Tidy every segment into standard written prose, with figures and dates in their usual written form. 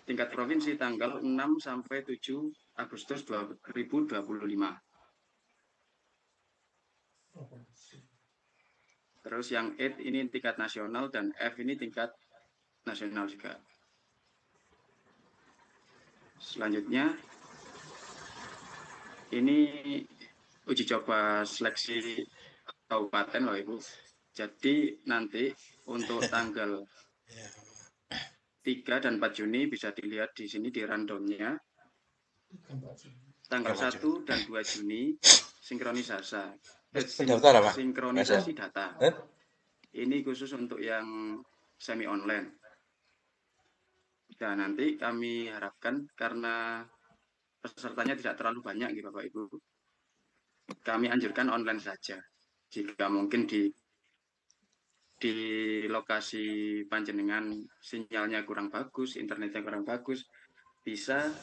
tingkat provinsi tanggal 6 sampai 7 Agustus 2025. Terus yang 8 ini tingkat nasional dan F ini tingkat nasional juga. Selanjutnya ini uji coba seleksi kabupaten loh Ibu. Jadi nanti untuk tanggal 3 dan 4 Juni bisa dilihat di sini di randomnya. Tanggal 1 dan 2 Juni sinkronisasi data. Ini khusus untuk yang semi online. Dan nanti kami harapkan karena pesertanya tidak terlalu banyak gitu Bapak Ibu, kami anjurkan online saja. Jika mungkin di lokasi panjenengan sinyalnya kurang bagus, internetnya kurang bagus, bisa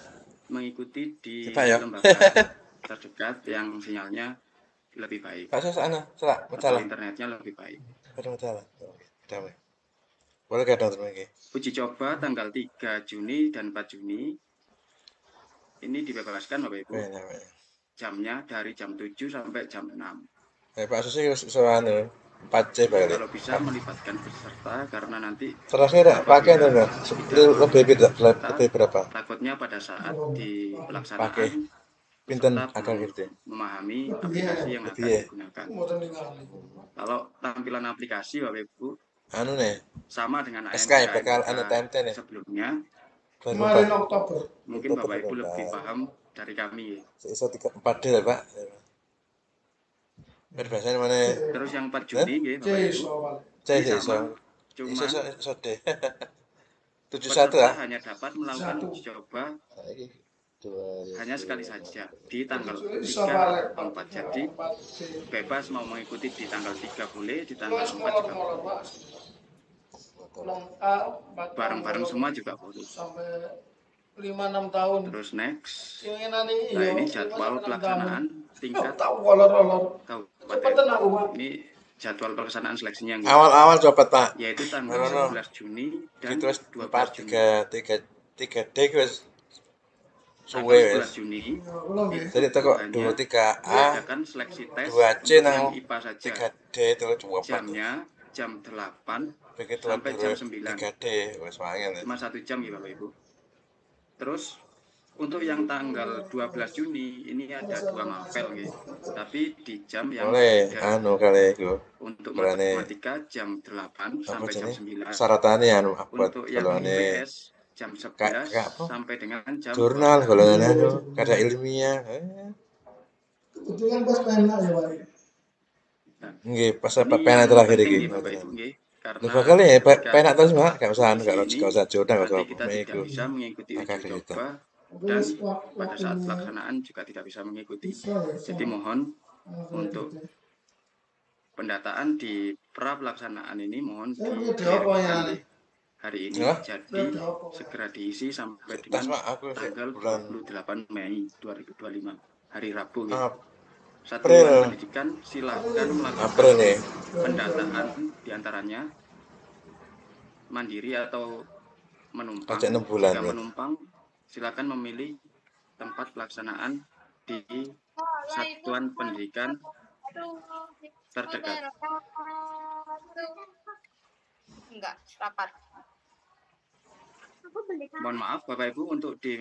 mengikuti di lembaga terdekat yang sinyalnya lebih baik. Atau internetnya lebih baik. Uji coba tanggal 3 Juni dan 4 Juni ini dibebaskan Bapak Ibu. Jamnya dari jam 7 sampai jam 6. Pak Susi 4C balik. Kalau bisa melibatkan peserta karena nanti pakai lebih berapa? Takutnya pada saat di pelaksanaan Pinten peserta belum memahami aplikasi yang akan digunakan. Kalau tampilan aplikasi Bapak Ibu sama dengan AMK sebelumnya. Kemarin Oktober. Mungkin Bapak Ibu lebih paham dari kami. Iso 4D lah Pak. Biasanya mana? Terus yang 4 Juni ya Bapak Ibu. Cuma peserta hanya dapat melakukan uji coba hanya sekali saja di tanggal 3 atau 4. Jadi bebas mau mengikuti di tanggal 3 boleh, di tanggal 4 juga boleh. Bareng-bareng semua juga boleh. Sampai 5-6 tahun. Terus next. Nah ini jadwal pelaksanaan tingkat kabupaten. Ini jadwal pelaksanaan seleksinya. Awal-awal coba Pak. Yaitu tanggal 11 Juni dan 12 Juni. 3D guys. Tanggal 11 Juni. Jadi kok 23A. Seleksi tes 2C nang IPA saja. 3D itu coba. Jamnya jam 8 begitu sampai jam 9. 3D wis wangen. Cuma 1 jam ya Bapak Ibu. Terus untuk yang tanggal 12 Juni ini ada 2 mapel gitu. Tapi di jam yang berbeda. Kali itu. Untuk matematika jam 8 sampai jam 9. Syaratane untuk yang IPS jam 11 sampai dengan jam jurnal golongannya kada ilmiah. Kebetulan pas pena ya Pak. Nggih, pas pena terakhir iki. Bapak Ibu nggih. Karena kali ya pena terus Mak, gak usah jurnal gak usah kita tidak bisa mengikuti uji coba dan pada saat pelaksanaan juga tidak bisa mengikuti. Jadi mohon untuk pendataan di pra pelaksanaan ini mohon di hari ini. Jadi segera diisi sampai dengan tanggal 28 Mei 2025 hari Rabu ya. Satuan pendidikan silakan melakukan pendataan diantaranya mandiri atau menumpang. Jika menumpang silakan memilih tempat pelaksanaan di satuan pendidikan terdekat. Enggak, rapat. Mohon maaf Bapak Ibu untuk di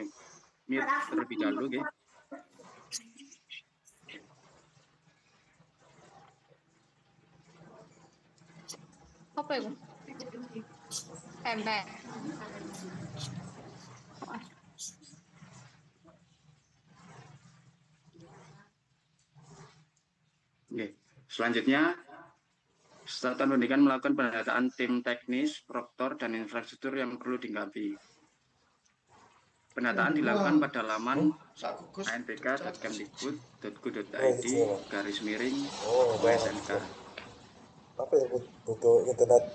mute terlebih dahulu ya. Apa itu? Pempek. Oke. Selanjutnya Satuan Pendidikan melakukan pendataan tim teknis, proktor, dan infrastruktur yang perlu dilengkapi. Pendataan dilakukan pada laman anpk.kemdikbud.go.id/SMK. Apa ya butuh internet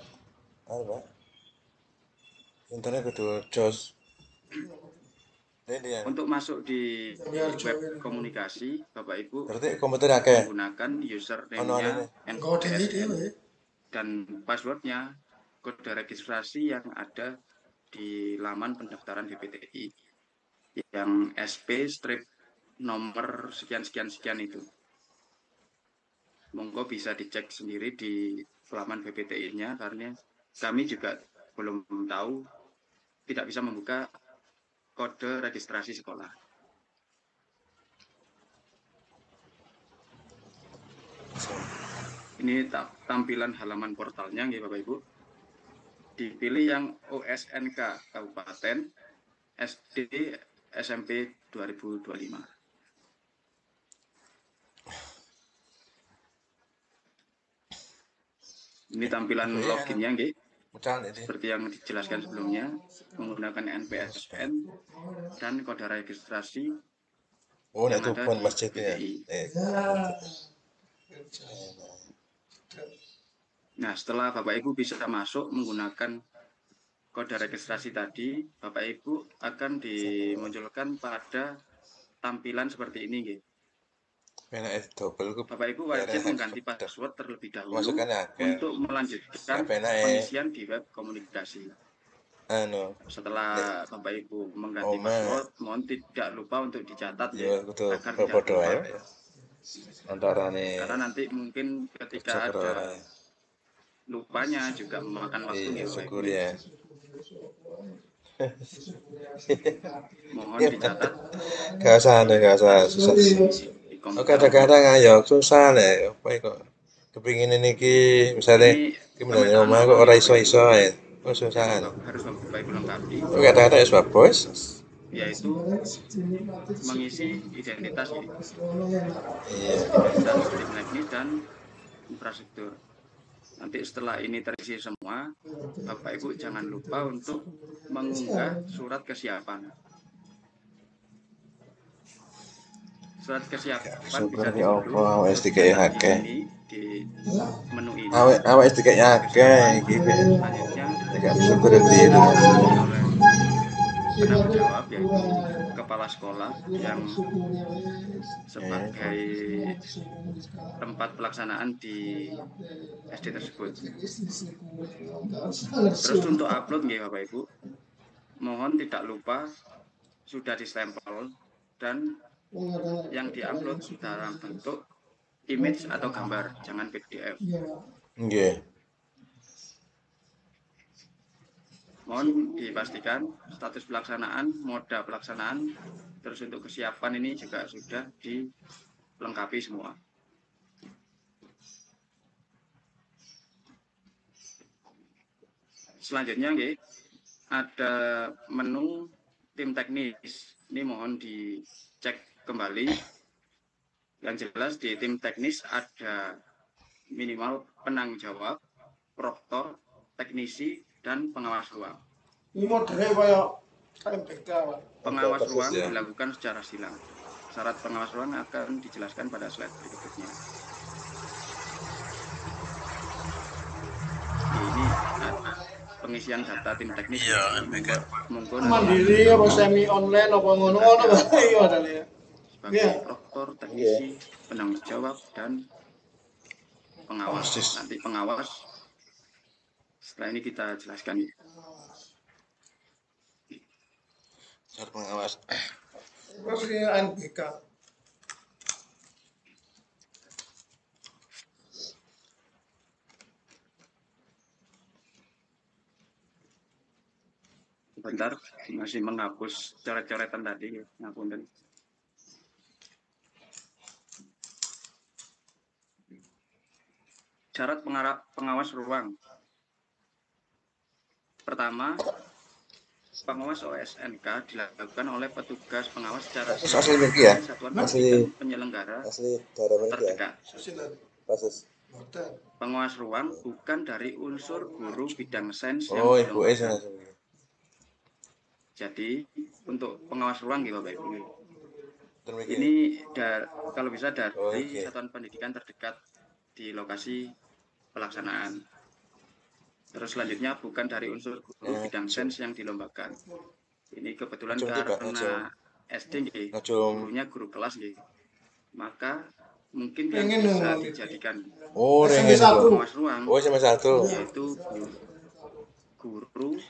apa? Internet butuh JOS. Untuk masuk di web komunikasi Bapak Ibu berarti komputer akeh menggunakan username-nya NPSN dan passwordnya kode registrasi yang ada di laman pendaftaran BPTI yang SP strip nomor sekian itu. Monggo bisa dicek sendiri di laman BPTI-nya karena kami juga belum tahu, tidak bisa membuka kode registrasi sekolah. Ini tampilan halaman portalnya, nggih Bapak Ibu. Dipilih yang OSNK Kabupaten SD SMP 2025. Ini tampilan loginnya, nggih. Seperti yang dijelaskan sebelumnya, menggunakan NPSN dan kode registrasi yang ada di BPTI. Nah, setelah Bapak Ibu bisa masuk menggunakan kode registrasi tadi, Bapak Ibu akan dimunculkan pada tampilan seperti ini, nggih. Bapak Ibu wajib mengganti password terlebih dahulu untuk melanjutkan pengisian di web komunikasi. Setelah Bapak Ibu mengganti password, mohon tidak lupa untuk dicatat ya, agar tidak lupa. Karena nanti mungkin ketika ada lupanya juga memakan waktu ya Bapak Ibu. Mohon dicatat. Gak usah susah. Kadang-kadang ayo susah nek apa kok kepingin niki misale iki menane omah kok ora iso-iso ae. Kok susah. Harus Bapak Ibu lengkapi. Kadang-kadang wis bos. Yaitu mengisi identitas ini. Iya. Dan teknis dan infrastruktur. Nanti setelah ini terisi semua, Bapak Ibu jangan lupa untuk mengunggah surat kesiapan. Surat kesiapan bisa diunduh di menu ini. Awak SDK akeh iki. Selanjutnya Tidak bersyukur diri. Penanggung jawab yaitu kepala sekolah yang sebagai tempat pelaksanaan di SD tersebut. Terus untuk upload nggih Bapak Ibu, mohon tidak lupa sudah distempel dan yang diupload dalam bentuk image atau gambar, jangan PDF. Nggih. Mohon dipastikan status pelaksanaan, moda pelaksanaan, terus untuk kesiapan ini juga sudah dilengkapi semua. Selanjutnya, ada menu tim teknis. Ini mohon dicek kembali. Yang jelas di tim teknis ada minimal penanggung jawab, proktor, teknisi, dan pengawas ruang. Ini modelnya kayak KMPK, Pak. Pengawas ruang dilakukan secara silang. Syarat pengawas ruang akan dijelaskan pada slide berikutnya. Ini ada pengisian data tim teknis. Mungkin mandiri apa semi online apa ngono-ngono Pak. Iya ada ya. Sebagai proktor, teknisi, penanggung jawab, dan pengawas. Nanti pengawas setelah ini kita jelaskan. Pengawas. Terus ini NPK. Bentar, masih menghapus coret-coretan tadi. Ngapunten. Syarat pengawas ruang. Pertama, pengawas OSNK dilakukan oleh petugas pengawas secara satuan pendidikan penyelenggara terdekat. Pengawas ruang bukan dari unsur guru bidang sains yang dilombakan. Jadi untuk pengawas ruang gitu Bapak Ibu. Ini kalau bisa dari satuan pendidikan terdekat di lokasi pelaksanaan. Terus selanjutnya bukan dari unsur guru bidang sains yang dilombakan. Ini kebetulan karena SD gurunya guru kelas maka mungkin yang bisa dijadikan pengawas ruang yaitu guru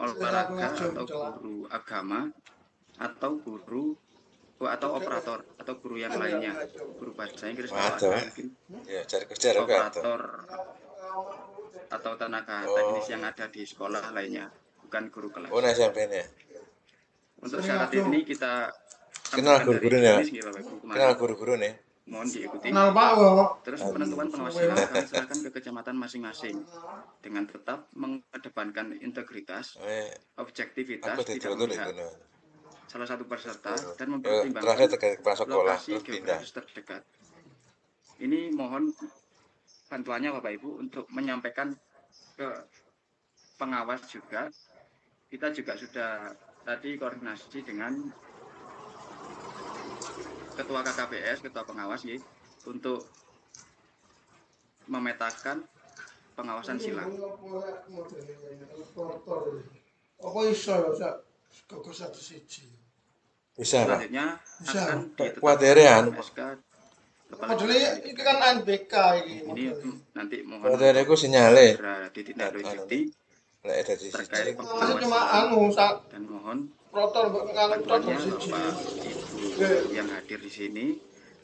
olahraga atau guru agama atau guru atau operator atau guru yang lainnya, guru bahasa Inggris kalau Waduh, ada mungkin ya cari kerja aku atau. operator atau tenaga Oh, teknis yang ada di sekolah lainnya, bukan guru kelas. oh SMP ini. Untuk syarat ini kita Kenal ambilkan dari guru-gurunya. Indonesia nih Bapak Ibu Kenal kemarin. guru-guru nih. Mohon diikuti. Kenal Pak kok. Terus penentuan pengawas silang kami serahkan ke kecamatan masing-masing dengan tetap mengedepankan integritas, Aku objektivitas, tidak ditutur memihak itu. salah satu peserta dan Terakhir mempertimbangkan terkait kepala sekolah lokasi terus pindah. geografis terdekat. Ini mohon bantuannya Bapak Ibu untuk menyampaikan ke pengawas juga. Kita juga sudah tadi koordinasi dengan Ketua KKPS, Ketua Pengawas ya, untuk memetakan pengawasan silang. Apa iso ya, Sak? Kok satu siji. Bisa, Pak. Selanjutnya Bisa. akan Kuaterian. ditetapkan SK Kepala Modele Dinas iki Pendidikan. kan NBK iki. Ini nanti mohon Kuaterian aku sinyale. segera ditindaklanjuti Lek ada di terkait sini. Ini cuma pengawasan anu sak dan mohon protol nganu bantuannya protol siji. Bapak Ibu yang hadir di sini,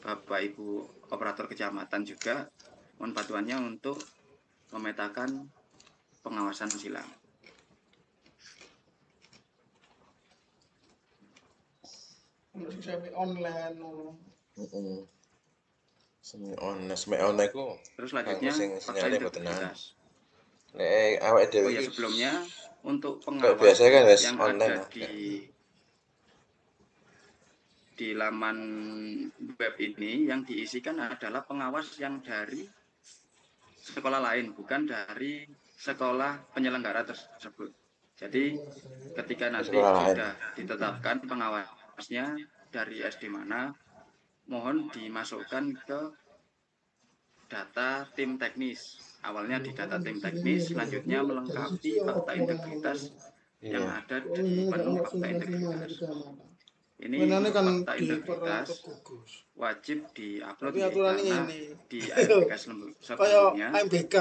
Bapak Ibu operator kecamatan juga, mohon bantuannya untuk memetakan pengawasan silang. Semi online. Heeh. Semi online ku. Terus selanjutnya Sing fakta sinyale boten integritas. Nek awake dhewe Oh ya, iki sebelumnya untuk kayak pengawas biasa kan wis yang online ada di laman web ini yang diisikan adalah pengawas yang dari sekolah lain, bukan dari sekolah penyelenggara tersebut. Jadi ketika nanti Sekolah lain. sudah ditetapkan pengawasnya dari SD mana, mohon dimasukkan ke data tim teknis. Awalnya di data tim teknis, selanjutnya melengkapi fakta integritas yang Iya. ada di penuh fakta integritas. Ini Mainannya untuk kan fakta di integritas gugus. wajib diupload Tapi ya, aturannya karena ini. di AMBK Kayak sebelumnya AMBK.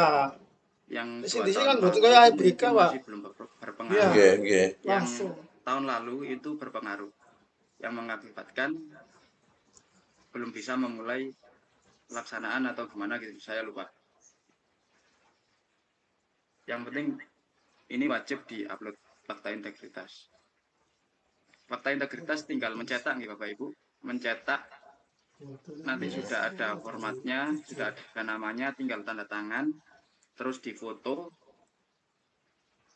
yang Di 2 sini tahun kan buat lalu kayak itu AMBK, mungkin Pak. masih belum berpengaruh. Iya. Nggih, nggih. Yang Langsung. tahun lalu itu berpengaruh, yang mengakibatkan belum bisa memulai pelaksanaan atau gimana gitu, saya lupa. Yang penting ini wajib diupload fakta integritas. Fakta integritas tinggal mencetak nih Bapak Ibu, mencetak nanti sudah ada formatnya, sudah ada namanya, tinggal tanda tangan, terus difoto,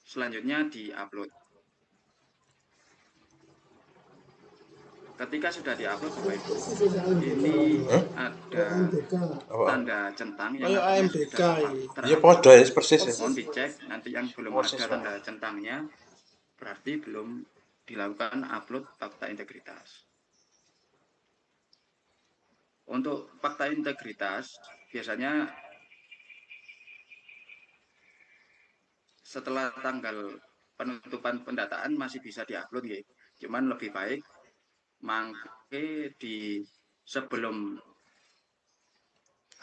selanjutnya diupload. Ketika sudah diupload Bapak Ibu, ini ada tanda centang yang Kayak artinya AMBK sudah ini. Iya terupload. podo ya persis. Mohon dicek, nanti yang belum Persis, ada Pak. tanda centangnya berarti belum dilakukan upload fakta integritas. Untuk fakta integritas biasanya setelah tanggal penutupan pendataan masih bisa diupload ya. Cuman lebih baik mangke di sebelum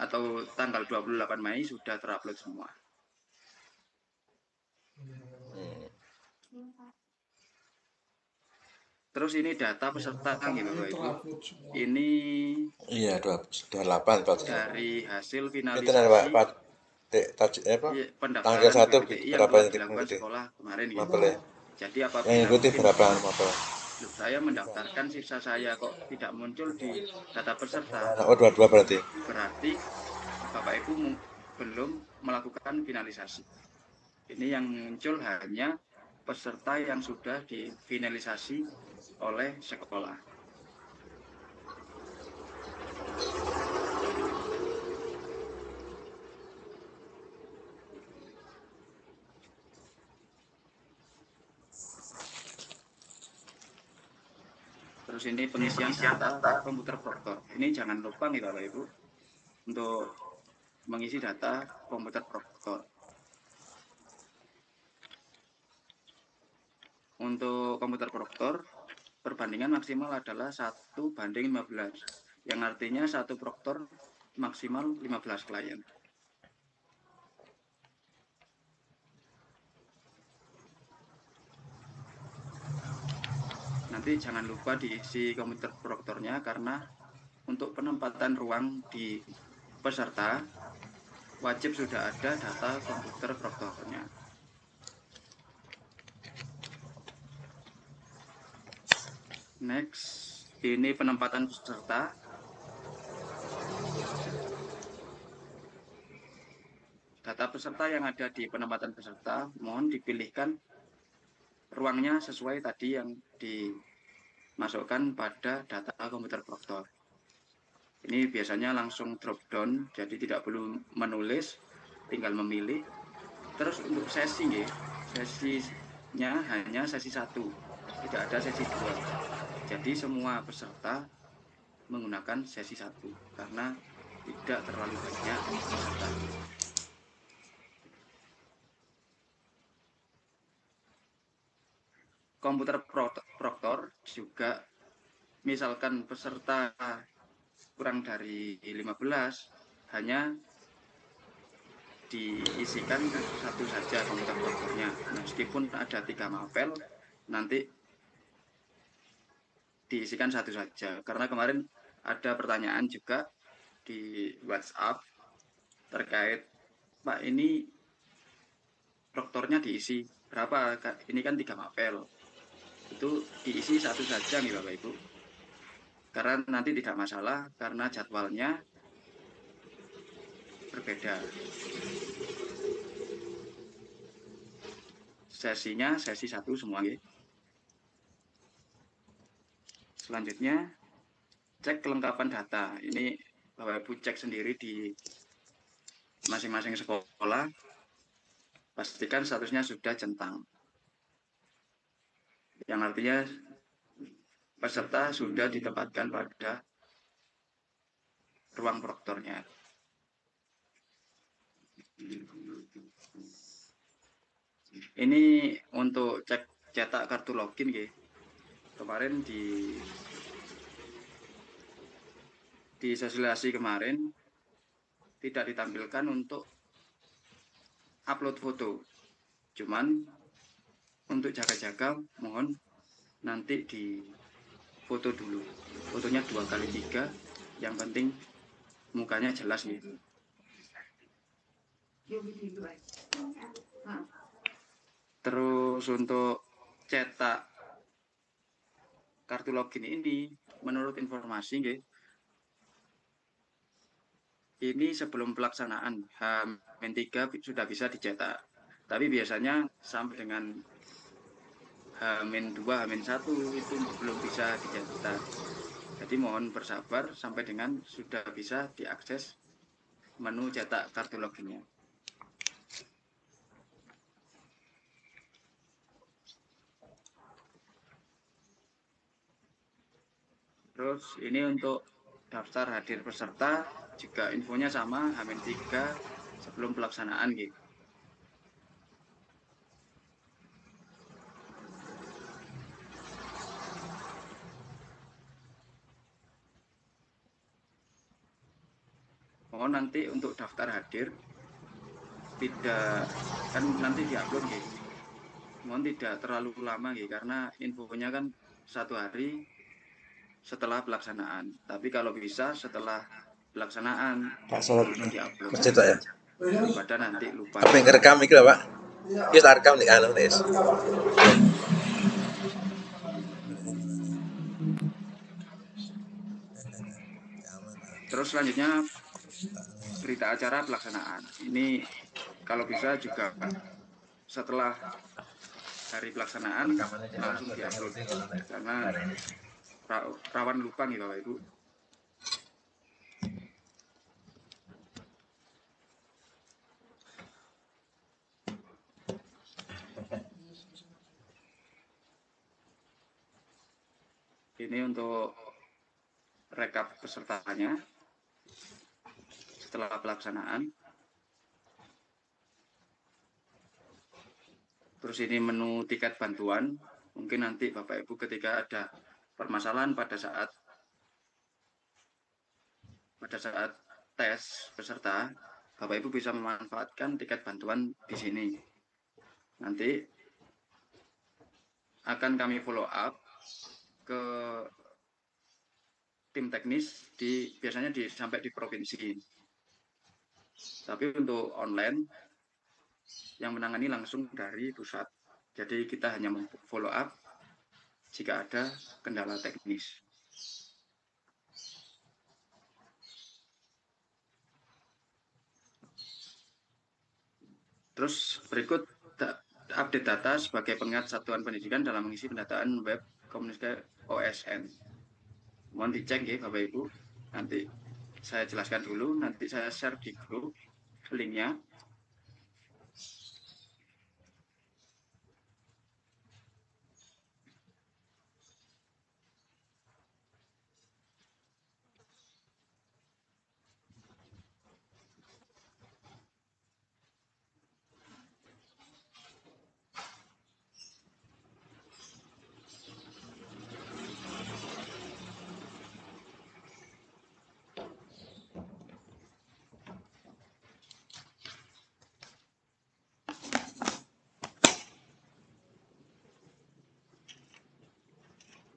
atau tanggal 28 Mei sudah terupload semua. Terus ini data peserta gitu Bapak Ibu. Ini Iya 28 Pak. dari hasil Itu Pak, finalisasi Pak. Apa? pendaftaran Tanggal 1 PPTI yang berapa telah yang dilakukan diikuti? sekolah kemarin gitu. Mapel ya. Jadi Yang apabila ikuti mungkin berapa mapel? loh, saya mendaftarkan sisa saya kok tidak muncul di data peserta, Oh 22 berarti. berarti Bapak Ibu belum melakukan finalisasi. Ini yang muncul hanya peserta yang sudah difinalisasi oleh sekolah. Terus ini pengisian data komputer proktor. Ini jangan lupa nih Bapak Ibu untuk mengisi data komputer proktor. Untuk komputer proktor, perbandingan maksimal adalah 1:15, yang artinya satu proktor maksimal 15 klien. nanti jangan lupa diisi komputer proktornya, karena untuk penempatan ruang di peserta wajib sudah ada data komputer proktornya. Next, ini penempatan peserta. Data peserta yang ada di penempatan peserta, mohon dipilihkan ruangnya sesuai tadi yang dimasukkan pada data komputer proktor. Ini biasanya langsung drop down, jadi tidak perlu menulis, tinggal memilih. Terus untuk sesi, sesinya hanya sesi 1, tidak ada sesi 2. Jadi semua peserta menggunakan sesi 1 karena tidak terlalu banyak peserta. Komputer proktor juga, misalkan peserta kurang dari 15, hanya diisikan satu saja komputer proktornya. Meskipun ada 3 mapel, nanti diisikan satu saja. Karena kemarin ada pertanyaan juga di WhatsApp terkait, Pak, ini proktornya diisi berapa? Ini kan 3 mapel. Itu diisi satu saja nih Bapak Ibu. Karena nanti tidak masalah karena jadwalnya berbeda. Sesinya sesi 1 semua gitu. Selanjutnya cek kelengkapan data. Ini Bapak Ibu cek sendiri di masing-masing sekolah. Pastikan statusnya sudah centang. Yang artinya peserta sudah ditempatkan pada ruang proktornya. Ini untuk cek cetak kartu login gitu. Kemarin di sosialisasi kemarin tidak ditampilkan untuk upload foto. Cuman untuk jaga-jaga mohon nanti di foto dulu. Fotonya 2x3, yang penting mukanya jelas gitu. Terus untuk cetak kartu login ini, menurut informasi ini sebelum pelaksanaan H-3 sudah bisa dicetak. Tapi biasanya sampai dengan H-2, H-1 itu belum bisa dicetak. Jadi mohon bersabar sampai dengan sudah bisa diakses menu cetak kartu loginnya. Terus ini untuk daftar hadir peserta juga infonya sama, H-3 sebelum pelaksanaan gitu. Mohon nanti untuk daftar hadir tidak, kan nanti diupload gitu. Mohon tidak terlalu lama gitu, karena infonya kan 1 hari setelah pelaksanaan. Tapi kalau bisa setelah pelaksanaan diupload. Masjid ya. Daripada nanti lupa. Apa yang ngerekam iki lho, Pak? Iki tak rekam nih anu, Nis. Terus selanjutnya berita acara pelaksanaan. Ini kalau bisa juga setelah hari pelaksanaan langsung diupload karena rawan lupa nih Bapak Ibu. Ini untuk rekap pesertanya setelah pelaksanaan. Terus ini menu tiket bantuan. Mungkin nanti Bapak Ibu ketika ada permasalahan pada saat tes peserta, Bapak Ibu bisa memanfaatkan tiket bantuan di sini. Nanti akan kami follow up ke tim teknis biasanya sampai di provinsi. Tapi untuk online yang menangani langsung dari pusat. Jadi kita hanya follow up jika ada kendala teknis. Terus berikut update data sebagai pengingat satuan pendidikan dalam mengisi pendataan web komunikasi OSN. Mohon dicek ya Bapak Ibu. Nanti saya jelaskan dulu, nanti saya share di grup linknya.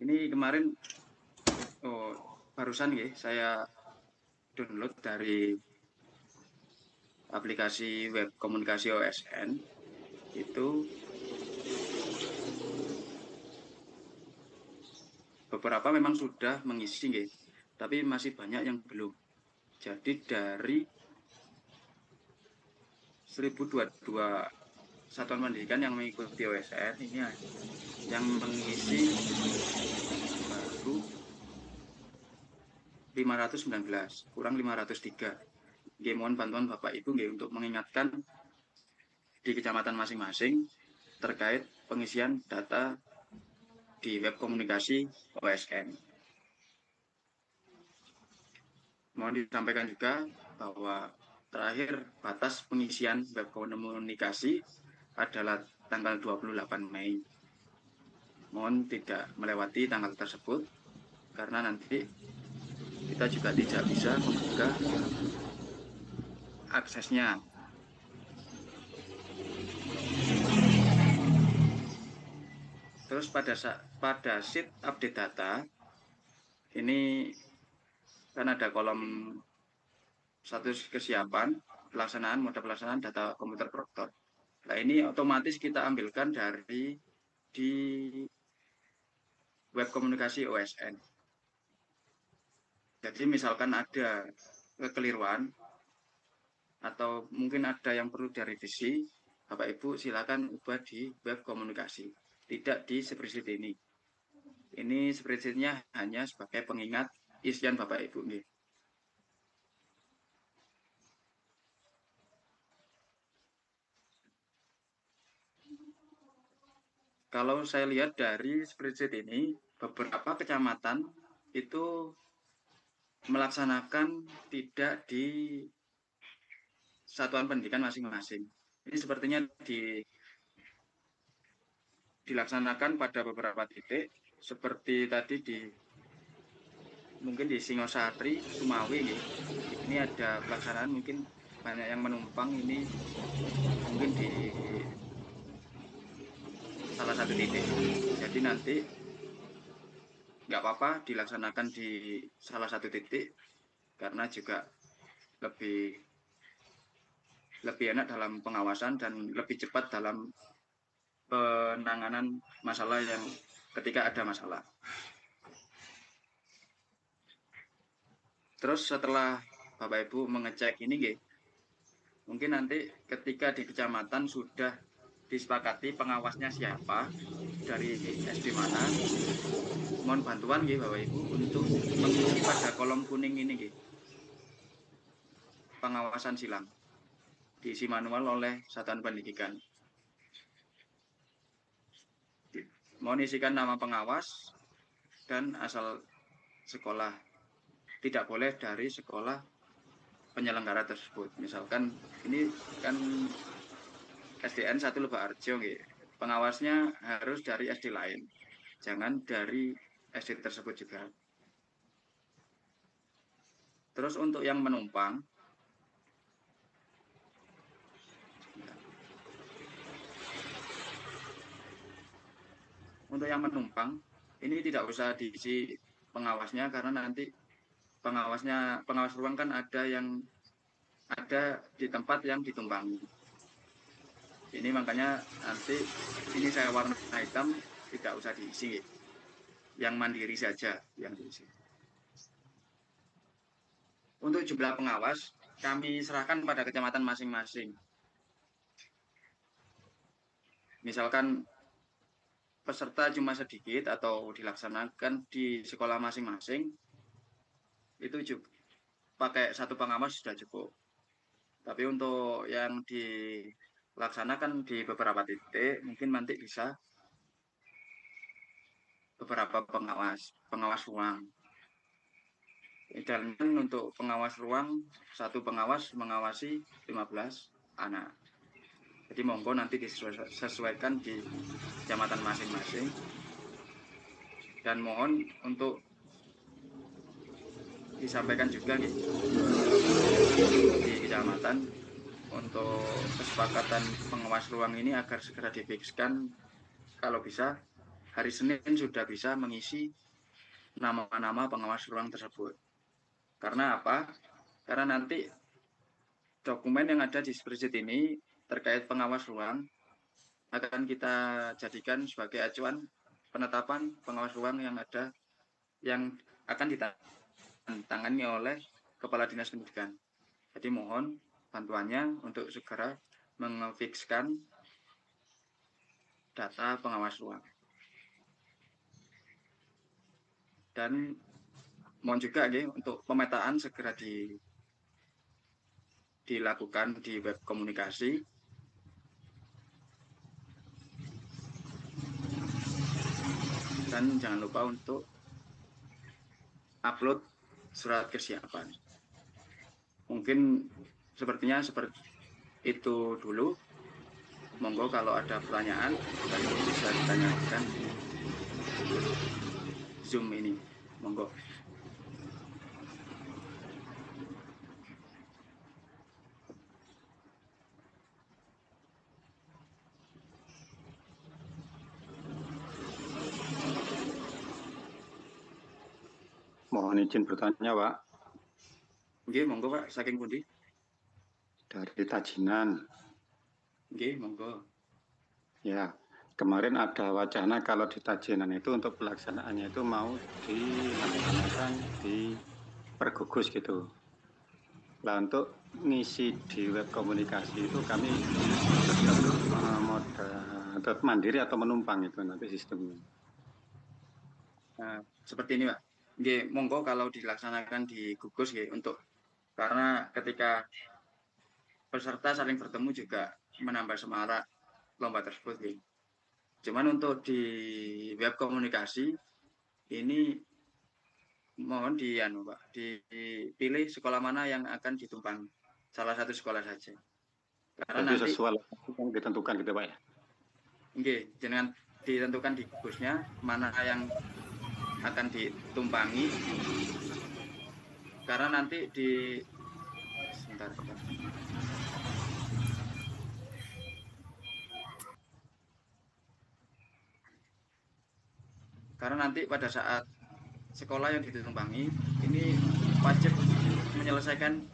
Ini kemarin barusan ya saya download dari aplikasi web komunikasi OSN. Itu beberapa memang sudah mengisi ya, tapi masih banyak yang belum. Jadi dari 1022 satuan pendidikan yang mengikuti OSN ini yang mengisi baru 519, kurang 503. Mohon bantuan Bapak Ibu untuk mengingatkan di kecamatan masing-masing terkait pengisian data di web komunikasi OSN. Mohon disampaikan juga bahwa terakhir batas pengisian web komunikasi adalah tanggal 28 Mei. Mohon tidak melewati tanggal tersebut karena nanti kita juga tidak bisa membuka aksesnya. Terus pada sheet update data ini kan ada kolom status kesiapan moda pelaksanaan data komputer proktor. Nah ini otomatis kita ambilkan dari di web komunikasi OSN. Jadi misalkan ada kekeliruan atau mungkin ada yang perlu direvisi, Bapak Ibu silakan ubah di web komunikasi, tidak di spreadsheet ini. Ini spreadsheetnya hanya sebagai pengingat isian Bapak Ibu nih. Kalau saya lihat dari spreadsheet ini, beberapa kecamatan itu melaksanakan tidak di satuan pendidikan masing-masing. Ini sepertinya dilaksanakan pada beberapa titik, seperti tadi mungkin di Singosari, Sumawi, ini ada pelaksanaan mungkin banyak yang menumpang ini mungkin di salah satu titik. Jadi nanti nggak apa-apa dilaksanakan di salah satu titik karena juga lebih enak dalam pengawasan dan lebih cepat dalam penanganan masalah yang ketika ada masalah. Terus setelah Bapak Ibu mengecek ini, mungkin nanti ketika di kecamatan sudah disepakati pengawasnya siapa, dari SD mana, mohon bantuan Bapak Ibu untuk mengisi pada kolom kuning ini pengawasan silang, diisi manual oleh satuan pendidikan. Mohon isikan nama pengawas dan asal sekolah. Tidak boleh dari sekolah penyelenggara tersebut. Misalkan ini kan SDN 1 Lebak Harjo, pengawasnya harus dari SD lain, jangan dari SD tersebut juga. Terus untuk yang menumpang, ini tidak usah diisi pengawasnya, karena nanti pengawas ruang kan ada di tempat yang ditumpangi. Ini makanya nanti ini saya warna hitam, tidak usah diisi, yang mandiri saja yang diisi. Untuk jumlah pengawas kami serahkan pada kecamatan masing-masing. Misalkan peserta cuma sedikit atau dilaksanakan di sekolah masing-masing, itu juga pakai satu pengawas sudah cukup. Tapi untuk yang dilaksanakan di beberapa titik, mungkin nanti bisa beberapa pengawas ruang. Dan untuk pengawas ruang, satu pengawas mengawasi 15 anak. Jadi monggo nanti disesuaikan di kecamatan masing-masing. Dan mohon untuk disampaikan juga nih, di kecamatan untuk kesepakatan pengawas ruang ini agar segera difikskan, kalau bisa hari Senin sudah bisa mengisi nama-nama pengawas ruang tersebut. Karena apa? Karena nanti dokumen yang ada di spreadsheet ini terkait pengawas ruang akan kita jadikan sebagai acuan penetapan pengawas ruang yang akan ditangani oleh Kepala Dinas Pendidikan. Jadi mohon bantuannya untuk segera mengefikskan data pengawas ruang. Dan mohon juga untuk pemetaan segera dilakukan di web komunikasi. Dan jangan lupa untuk upload surat kesiapan. Mungkin sepertinya seperti itu dulu. Monggo kalau ada pertanyaan dan bisa ditanyakan Zoom ini. Monggo. Mohon izin bertanya, Pak. Nggih, monggo Pak, saking pundi? Dari Tajinan. Nggih, monggo. Ya, kemarin ada wacana kalau di Tajinan itu untuk pelaksanaannya itu mau dilaksanakan di Pergugus gitu. Nah, untuk ngisi di web komunikasi itu kami tetap mandiri atau menumpang itu nanti sistemnya. Nah, seperti ini Pak. Nggih, monggo kalau dilaksanakan di gugus untuk karena ketika peserta saling bertemu juga menambah semarak lomba tersebut. Cuman untuk di web komunikasi ini mohon dipilih sekolah mana yang akan ditumpangi, salah satu sekolah saja. Karena jadi nanti sesuai yang ditentukan gitu Pak ya. Nggih, jangan ditentukan di gugusnya mana yang akan ditumpangi, karena nanti sebentar. Karena nanti pada saat sekolah yang ditumpangi ini wajib menyelesaikan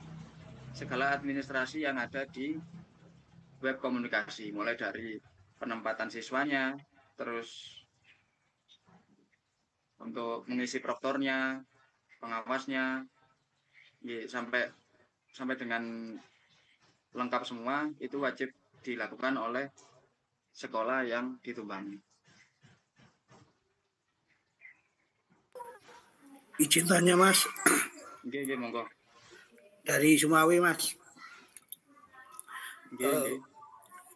segala administrasi yang ada di web komunikasi, mulai dari penempatan siswanya, terus untuk mengisi proktornya, pengawasnya, sampai dengan lengkap semua itu wajib dilakukan oleh sekolah yang ditumpangi. Izin tanya Mas. Nggih, monggo. Dari Sumawi Mas. Nggih.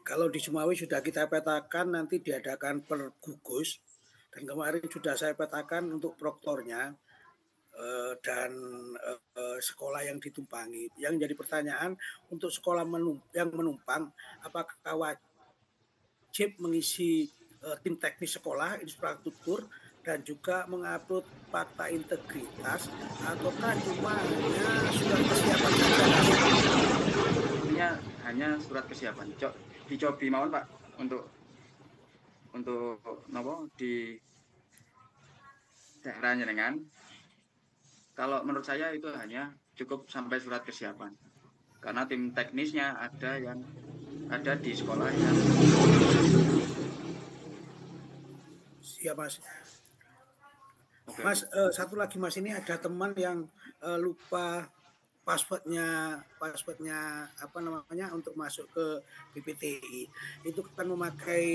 Kalau di Sumawi sudah kita petakan nanti diadakan per gugus, dan kemarin sudah saya petakan untuk proktornya dan sekolah yang ditumpangi. Yang jadi pertanyaan untuk sekolah yang menumpang, apakah wajib mengisi tim teknis sekolah, infrastruktur, dan juga mengupload fakta integritas, ataukah cuma hanya surat kesiapan saja? Hanya surat kesiapan. Dicobi mawon Pak untuk nopo daerah jenengan, kalau menurut saya itu hanya cukup sampai surat kesiapan. Karena tim teknisnya ada di sekolah yang Siap Mas. Oke. Mas, satu lagi Mas, ini ada teman yang lupa passwordnya apa namanya untuk masuk ke BPTI. Itu kan memakai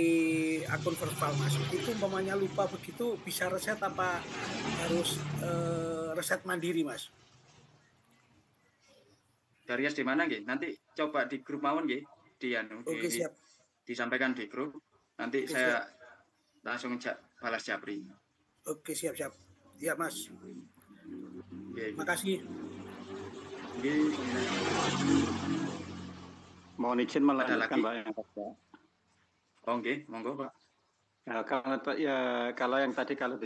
akun verbal Mas. Itu umpamanya lupa begitu bisa reset apa harus reset mandiri Mas? Dari SD mana nggih? Nanti coba di grup mawon nggih, Oke, siap. disampaikan di grup. Nanti Oke, saya siap. langsung balas japri. Oke, siap. Ya, Mas. Nggih. Makasih. Nggih. Mohon izin melanjutkan Pak yang tadi. Oh nggih, monggo Pak. Kalau yang tadi kalau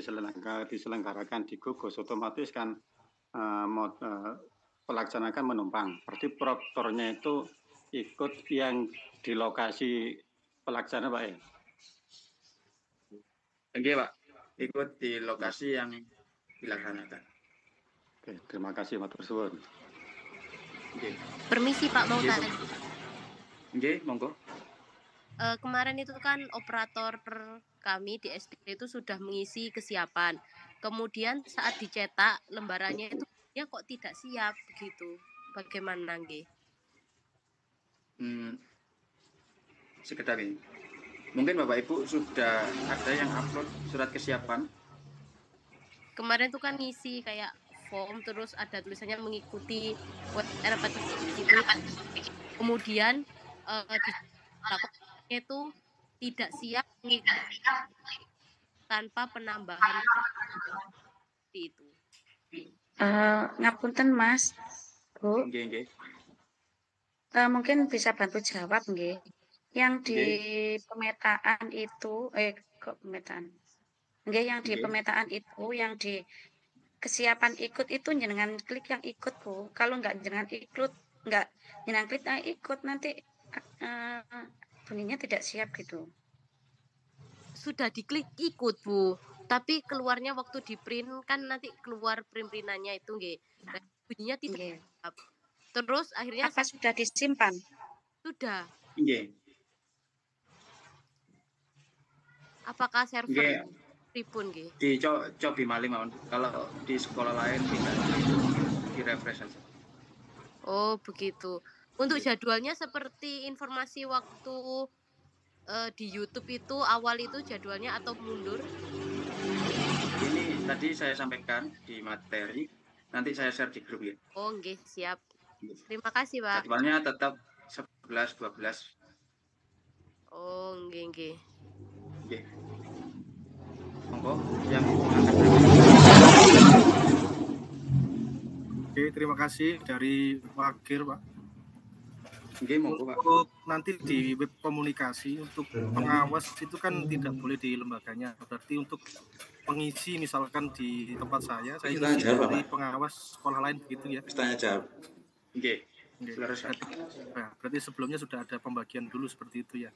diselenggarakan di gugus otomatis kan pelaksanakan menumpang. Berarti proktornya itu ikut yang di lokasi pelaksana Pak ya? Nggih Pak, ikut di lokasi yang dilaksanakan. Oke, terima kasih Matur suwun. Permisi Pak, mau tanya. Nggih, monggo. Kemarin itu kan operator kami di SD itu sudah mengisi kesiapan. Kemudian saat dicetak lembarannya itu ya kok tidak siap begitu. Bagaimana nggih? Sekedar ini. Mungkin Bapak Ibu sudah ada yang upload surat kesiapan. Kemarin itu kan ngisi kayak form terus ada tulisannya mengikuti kemudian itu tidak siap tanpa penambahan itu. Ngapunten Mas, Bu. Nggih. Mungkin bisa bantu jawab nggih. Yang di pemetaan itu pemetaan. Nggih, yang di pemetaan itu yang di kesiapan ikut itu jenengan klik yang ikut Bu. Kalau enggak jenengan ikut, enggak jenengan klik ikut nanti bunyinya tidak siap gitu. Sudah diklik ikut Bu, tapi keluarnya waktu di print kan nanti keluar print-printannya itu nggih. Nah, bunyinya tidak siap. Terus akhirnya apa sudah disimpan? Sudah. Nggih. Apakah server pripun nggih? Cobi malih mawon. Kalau di sekolah lain tidak di refresh saja. Oh, begitu. Untuk jadwalnya seperti informasi waktu di YouTube itu awal itu jadwalnya atau mundur? Ini tadi saya sampaikan di materi, nanti saya share di grup ya. Oh, nggih, siap. Terima kasih, Pak. Jadwalnya tetap 11-12. Oh, nggih. Nggih. Monggo yang Oke, terima kasih dari Wakir, Pak. Untuk nanti di web komunikasi untuk pengawas itu kan tidak boleh di lembaganya. Berarti untuk pengisi misalkan di tempat saya isi dari pengawas sekolah lain begitu ya. Tanya jawab. Berarti sebelumnya sudah ada pembagian dulu seperti itu ya.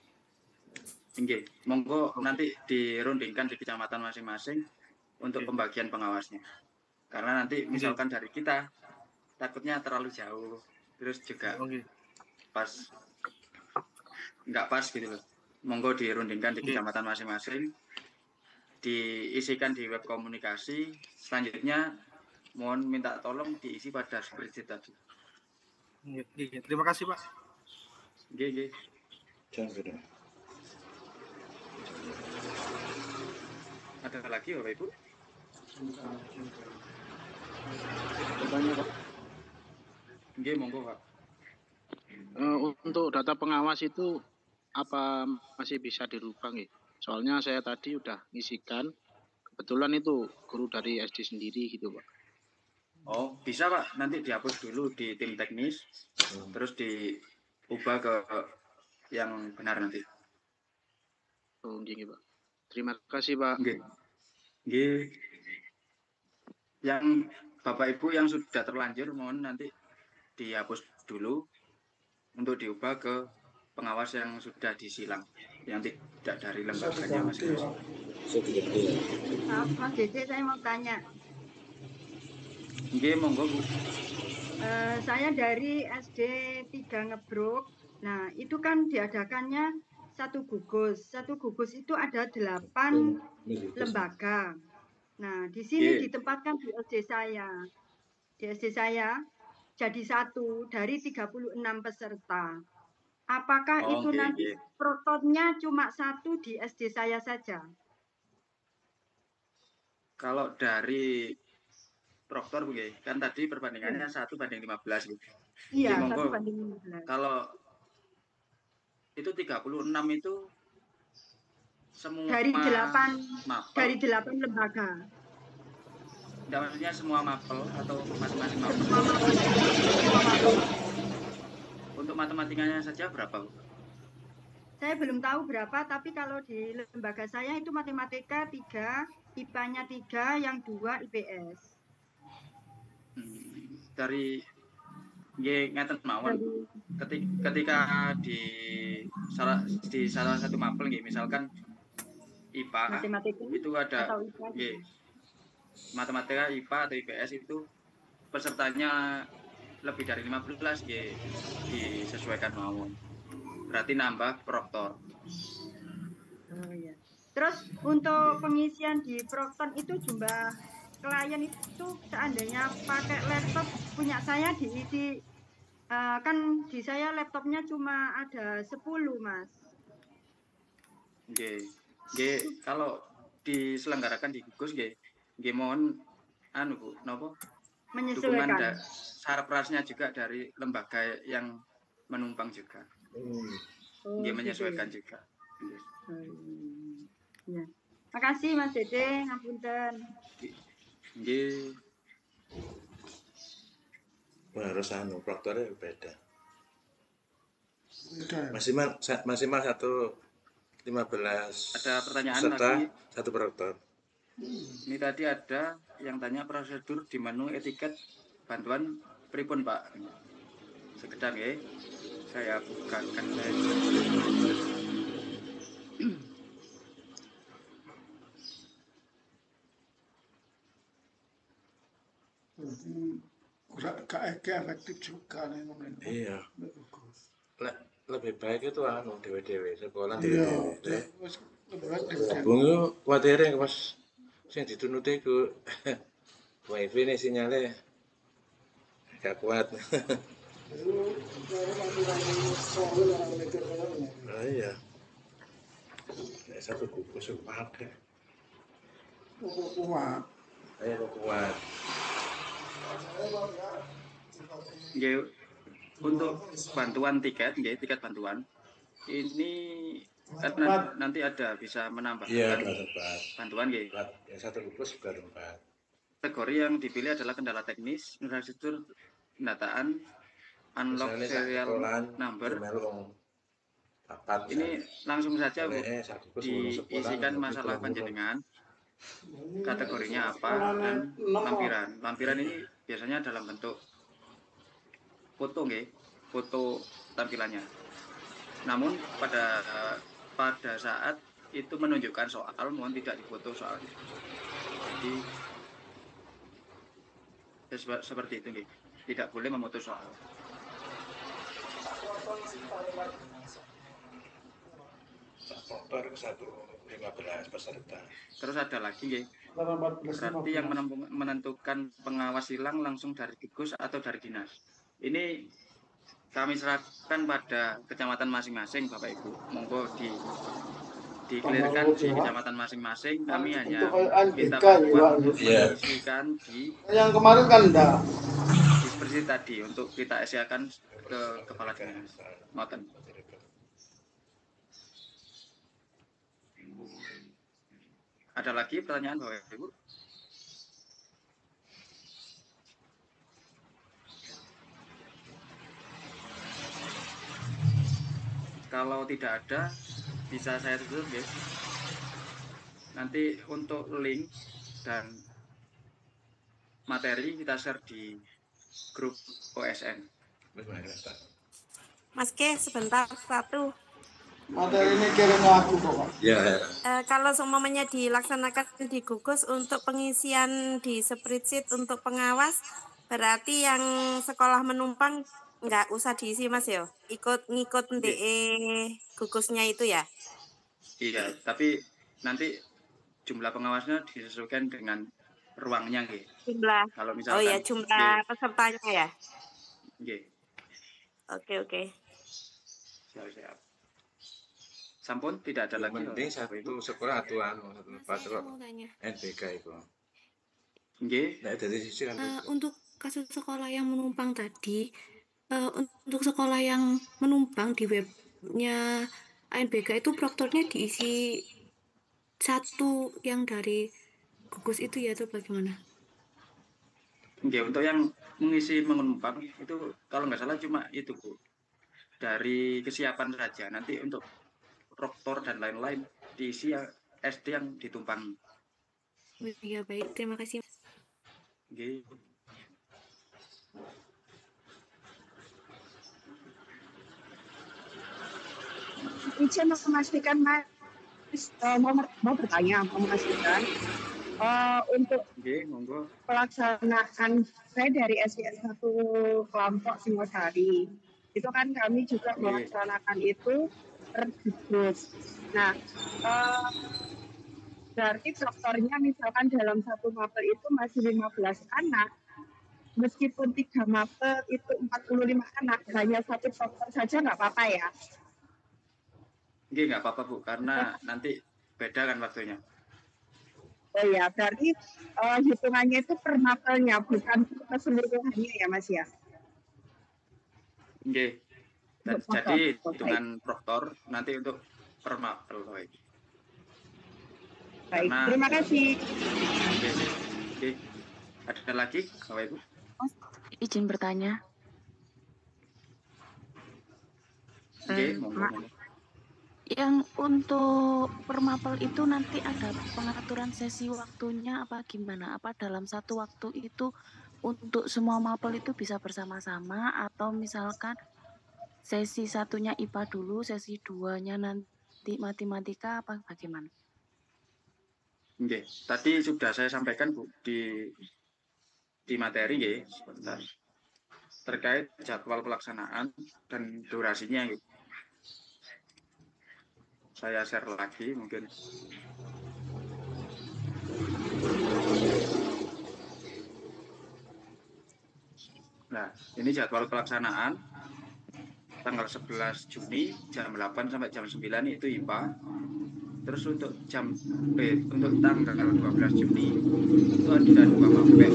Monggo nanti dirundingkan di kecamatan masing-masing untuk pembagian pengawasnya. Karena nanti misalkan dari kita takutnya terlalu jauh, terus juga nggak pas gitu loh. Monggo dirundingkan di kecamatan masing-masing, diisikan di web komunikasi. Selanjutnya mohon minta tolong diisi pada spreadsheet tadi. Terima kasih Pak. Ada lagi Bapak Ibu? Monggo Pak. Untuk data pengawas itu apa masih bisa dirubah nggih? Soalnya saya tadi udah ngisikan, kebetulan itu guru dari SD sendiri gitu Pak. Oh bisa Pak, nanti dihapus dulu di tim teknis, terus diubah ke yang benar nanti. Oh nggih Pak. Terima kasih Pak. Nggih. Yang Bapak Ibu yang sudah terlanjur mohon nanti dihapus dulu untuk diubah ke pengawas yang sudah disilang, yang tidak dari lembaganya masing-masing. Maaf, Mas Dede, saya mau tanya. Nggih, monggo Bu. Saya dari SD 3 Ngebruk. Nah, itu kan diadakannya satu gugus. Satu gugus itu ada 8 lembaga. Nah, di sini ditempatkan di SD saya. Di SD saya jadi satu dari 36 peserta. Apakah itu nanti proktornya cuma satu di SD saya saja? Kalau dari proktor Bu, kan tadi perbandingannya 1:15 gitu. Iya, monggo, 1:15. kalau itu 36 itu semua dari 8 mapel. Dari 8 lembaga. Enggak, maksudnya semua mapel atau masing-masing mapel? Semua mapel. Untuk matematikanya saja berapa, Bu? Saya belum tahu berapa, tapi kalau di lembaga saya itu matematika 3, IPA-nya 3, yang 2 IPS. Dari ngeten mawon. Ketika di salah satu mapel misalkan IPA matematika, itu ada matematika, IPA atau IPS itu pesertanya lebih dari 15 disesuaikan mawon. Berarti nambah proktor. Oh iya. Terus untuk pengisian di prokton itu jumlah klien itu seandainya pakai laptop punya saya diisi, kan di saya laptopnya cuma ada 10, Mas. Kalau diselenggarakan di gugus mohon Bu, napa? Menyesuaikan. Sarprasnya juga dari lembaga yang menumpang juga. Menyesuaikan gitu. Juga. Ya. Makasih Mas Dede, ngapunten. Nggih. Harus proktornya beda. Maksimal 15. Ada pertanyaan peserta, lagi? Satu proktor. Ini tadi ada yang tanya prosedur di menu etiket bantuan pripun Pak. Sekedar saya bukakan Gak efektif juga nih ngomongin. Iya. Lebih baik itu dewe-dewe sekolah dewe-dewe. Bungu kuatirnya pas sing dituntut iku wifi nih sinyalnya gak kuat. Oh iya. Satu gugus pakai. Kuat. Ayo kuat. Untuk bantuan tiket, tiket bantuan ini kan nanti ada bisa menambahkan bantuan Yang satu gugus juga tempat. Kategori yang dipilih adalah kendala teknis, infrastruktur, pendataan, unlock serial number. Ini langsung saja Bu, diisikan masalah panjenengan, kategorinya apa, dan lampiran. Lampiran ini biasanya dalam bentuk foto, foto tampilannya. Namun pada saat itu menunjukkan soal, mohon tidak difoto soalnya. Jadi seperti itu, tidak boleh memutus soal. Proktor 1:15 peserta. Terus ada lagi, berarti yang menentukan pengawas hilang langsung dari gugus atau dari dinas. Ini kami serahkan pada kecamatan masing-masing, Bapak Ibu. Monggo dikelirkan di kecamatan masing-masing. Kami hanya minta bantuan untuk mengisikan di yang kemarin kan enggak. Seperti tadi untuk kita isiakan ke kepala dinas. Ngoten. Ada lagi pertanyaan Bapak Ibu? Kalau tidak ada, bisa saya tutup, guys. Nanti untuk link dan materi kita share di grup OSN. Mas Ke, sebentar satu. Materi ini kirim aku kok, Pak. Ya. Kalau semuanya dilaksanakan di gugus untuk pengisian di spreadsheet untuk pengawas, berarti yang sekolah menumpang nggak usah diisi Mas ya? Ngikut DE gugusnya itu ya? Iya, tapi nanti jumlah pengawasnya disesuaikan dengan ruangnya nggih. Jumlah. Kalau misalkan Oh ya, jumlah pesertanya ya. Nggih. Oke. Siap. Sampun tidak ada lagi. Penting satu sekolah aturan satu NBK itu. Nggih. Nah, dari sisi kan untuk kasus sekolah yang menumpang tadi, untuk sekolah yang menumpang di webnya ANBK itu proktornya diisi satu yang dari gugus itu ya, atau bagaimana? Nggih, untuk yang mengisi menumpang itu kalau nggak salah cuma itu Bu, dari kesiapan saja. Nanti untuk proktor dan lain-lain diisi SD yang ditumpang. Iya baik, terima kasih. Nggih. Izin memastikan Mas, mau bertanya, mau memastikan untuk pelaksanaan saya dari SDS 1 kelompok Singosari, itu kan kami juga melaksanakan itu per gugus. Nah, berarti proktornya misalkan dalam satu mapel itu masih 15 anak, meskipun 3 mapel itu 45 anak, hanya satu proktor saja nggak apa-apa ya? Nggih, nggak apa-apa Bu, karena nanti beda kan waktunya. Oh ya, berarti hitungannya itu per mapelnya, bukan keseluruhannya ya Mas ya? Nggih. Jadi hitungan proktor nanti untuk per mapel. Baik, Karena, terima kasih. Oke. Ada lagi, Bapak Ibu? Mas, izin bertanya. Oke, monggo. Yang untuk permapel itu nanti ada pengaturan sesi waktunya apa gimana? Apa dalam satu waktu itu untuk semua mapel itu bisa bersama-sama atau misalkan sesi satunya IPA dulu, sesi 2-nya nanti matematika apa bagaimana? Nggih, tadi sudah saya sampaikan Bu di materi nggih, sebentar. Terkait jadwal pelaksanaan dan durasinya nggih. Saya share lagi mungkin. Nah, ini jadwal pelaksanaan tanggal 11 Juni jam 8 sampai jam 9 itu IPA. Terus untuk untuk tanggal 12 Juni itu ada 2 mapel.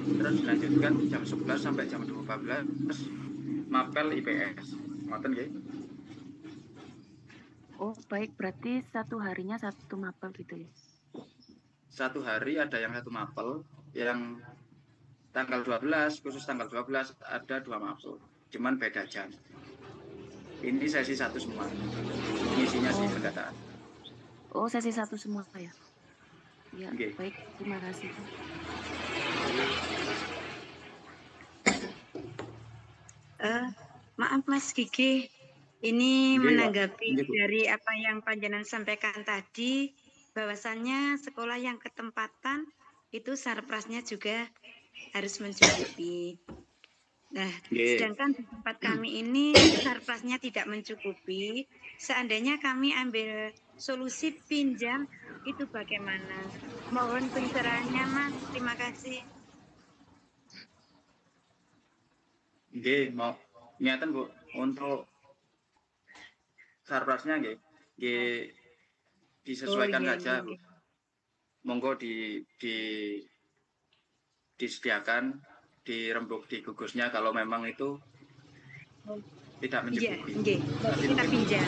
Terus dilanjutkan jam 11 sampai jam 12 mapel IPS. Ngoten nggih. Oh, baik, berarti satu harinya satu mapel gitu ya. Satu hari ada yang satu mapel, yang tanggal 12, khusus tanggal 12 ada 2 mapel. Cuman beda jam. Ini sesi 1 semua. Isinya sih pendataan. Oh, sesi 1 semua ya. Ya, okay. Baik, terima kasih. Maaf Mas Gigi, ini menanggapi dari apa yang Panjenengan sampaikan tadi, bahwasannya sekolah yang ketempatan itu sarprasnya juga harus mencukupi. Nah, sedangkan di tempat kami ini sarprasnya tidak mencukupi. Seandainya kami ambil solusi pinjam, itu bagaimana? Mohon pencerahannya Mas, terima kasih. Nggih, mau niatan Bu untuk sarprasnya nggih disesuaikan saja Bu. Monggo disediakan, dirembuk di gugusnya kalau memang itu tidak mencukupi. Iya, kita pinjam.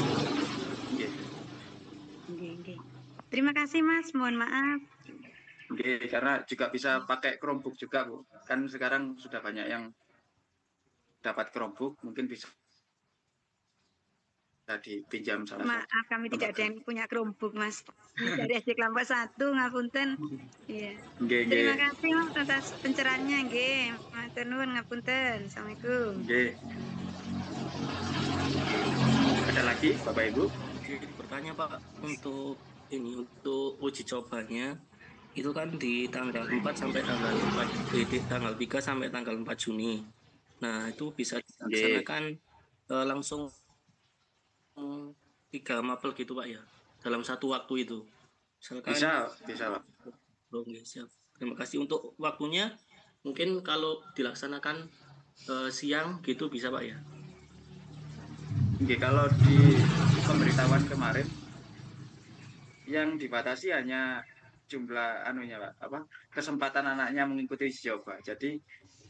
Nggih. Terima kasih Mas, mohon maaf. Nggih, karena juga bisa pakai Chromebook juga Bu. Kan sekarang sudah banyak yang dapat Chromebook, mungkin bisa dipinjam salah satu. Maaf, kami tidak ada yang punya Chromebook Mas. Dari SD kelompok 1, ngapunten. Iya. Terima kasih Mas atas pencerahannya nggih. Matur nuwun ngapunten. Assalamualaikum. Nggih. Ada lagi Bapak Ibu? Bertanya Pak, untuk uji cobanya itu kan di tanggal 4 sampai tanggal 3 sampai tanggal 4 Juni. Nah, itu bisa dilaksanakan langsung 3 mapel gitu Pak ya, dalam satu waktu itu. Misalkan, bisa Pak. Oke, siap. Terima kasih untuk waktunya. Mungkin kalau dilaksanakan siang gitu bisa Pak ya? Oke, kalau di pemberitahuan kemarin yang dibatasi hanya jumlah Pak, kesempatan anaknya mengikuti uji coba. Jadi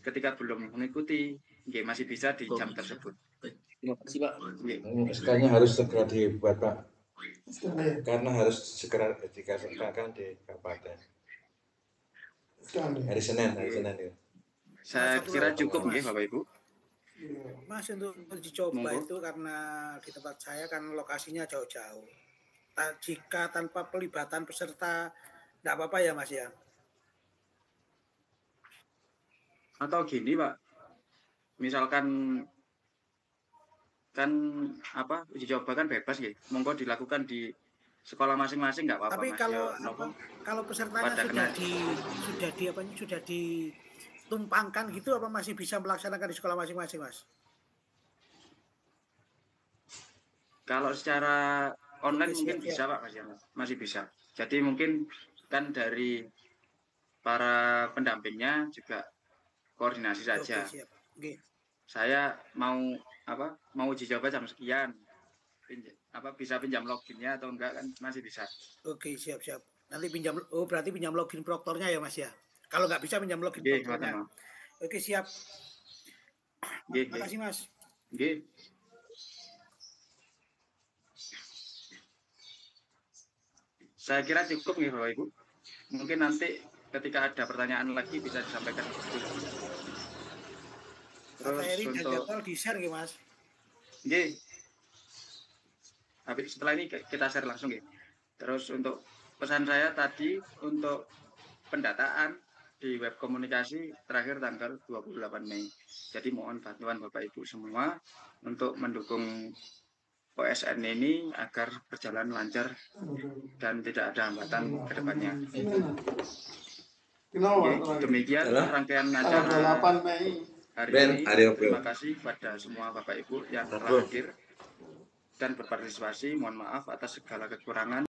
ketika belum mengikuti, masih bisa di jam tersebut. Terima kasih Pak. SK-nya harus segera dibuat Pak, karena harus segera dikasihkan di kabupaten. Hari Senin ya. Saya kira cukup Bapak Ibu. Mas, untuk uji coba itu karena di tempat saya kan lokasinya jauh-jauh. Jika tanpa pelibatan peserta enggak apa-apa ya Mas ya? Atau gini Pak, misalkan kan uji coba kan bebas ya, monggo dilakukan di sekolah masing-masing nggak apa-apa. Tapi Mas, kalau pesertanya sudah ditumpangkan gitu, apa masih bisa melaksanakan di sekolah masing-masing Mas? Kalau secara online mungkin bisa Pak Mas, masih bisa. Jadi mungkin kan dari para pendampingnya juga koordinasi saja. Oke, siap. Oke. Saya mau uji coba jam sekian, bisa pinjam loginnya atau enggak kan masih bisa. Oke, siap. Nanti berarti pinjam login proktornya ya Mas ya? Kalau nggak bisa pinjam login proktornya. Oke, siap. Terima kasih Mas. Saya kira cukup Bapak Ibu. Mungkin nanti ketika ada pertanyaan lagi bisa disampaikan. Terus untuk di-share Mas. Habis setelah ini kita share langsung Terus untuk pesan saya tadi untuk pendataan di web komunikasi terakhir tanggal 28 Mei. Jadi mohon bantuan Bapak Ibu semua untuk mendukung OSN ini agar berjalan lancar dan tidak ada hambatan ke depannya. Demikian rangkaian acara hari ini. Terima kasih pada semua Bapak Ibu yang telah hadir dan berpartisipasi. Mohon maaf atas segala kekurangan.